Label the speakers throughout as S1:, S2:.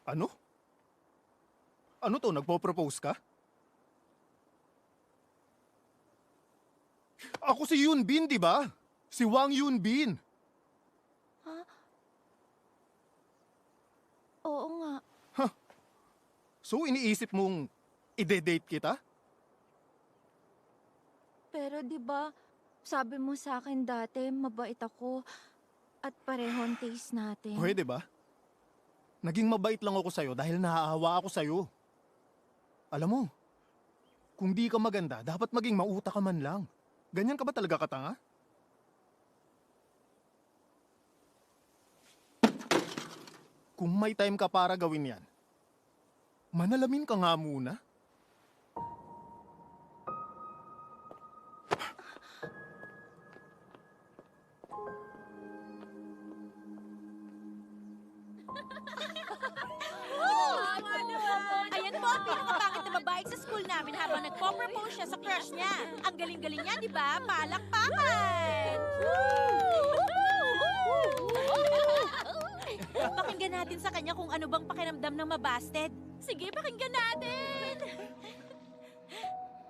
S1: Ano? Ano to? Nagpo-propose ka? Ako si Yoon Bin, di ba? Si Wang Yoon Bin.
S2: Oo nga.
S1: So, iniisip mong ide-date kita?
S2: Pero 'di ba, sabi mo sa akin dati, mabait ako at parehong taste natin.
S1: Pwede ba? Naging mabait lang ako sa'yo dahil naaawa ako sa'yo. Alam mo, kung di ka maganda, dapat maging mauta ka man lang. Ganyan ka ba talaga katanga? Kung may time ka para gawin yan, manalamin ka nga muna.
S3: Ayan po ang pinakapangit na babae sa school namin habang nagpo-propose siya sa crush niya. Ang galing-galing niya, di ba? Palakpakan! Pakinggan natin sa kanya kung ano bang pakiramdam ng mabasted. Sige, pakinggan natin!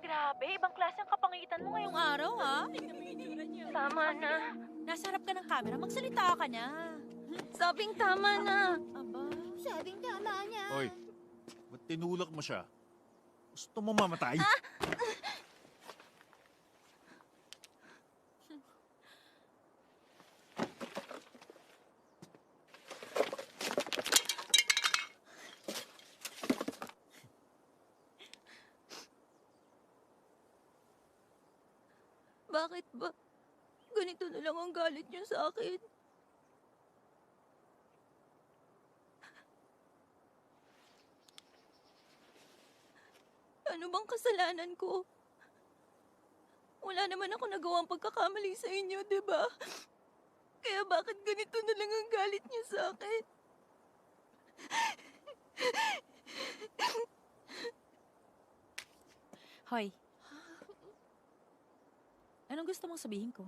S3: Grabe, ibang klase ang kapangitan mo ngayong araw, ha?
S2: Tama na.
S3: Nasa harap ka ng camera, magsalita ka na.
S2: Sabing tama na.
S3: Aba.
S2: Sabing tama na.
S4: Hoy, ba't tinulak mo siya? Gusto mo mamatay?
S2: Bakit ba? Ganito na lang ang galit niyo sa akin. Ano bang kasalanan ko? Wala naman ako nagawang pagkakamali sa inyo, di ba? Kaya bakit ganito na lang ang galit niyo sa akin?
S3: Hoy. Anong gusto mong sabihin ko?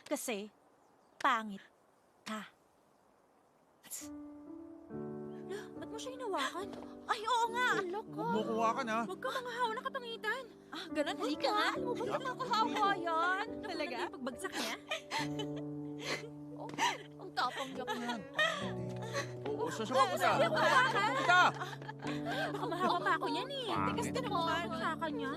S3: Kasi pangit ka. Ba't mo siya hinawakan? Ay, oo nga! Alok ko!
S4: Huwag mo kuwakan ha.
S3: Huwag ka mangahawa ng kapangitan. Ah, ganun? Halika nga. Alam mo ba yung nakahawa yan? Talaga? Pagbagsak niya?
S2: Ang tapang niya ko.
S4: Oo, saan siya pupunta?
S3: Sige,
S4: Saan pupunta?
S3: Baka mahawa pa ako yan eh.
S4: Pangit.
S3: Tigas ka na mukha sa kanya.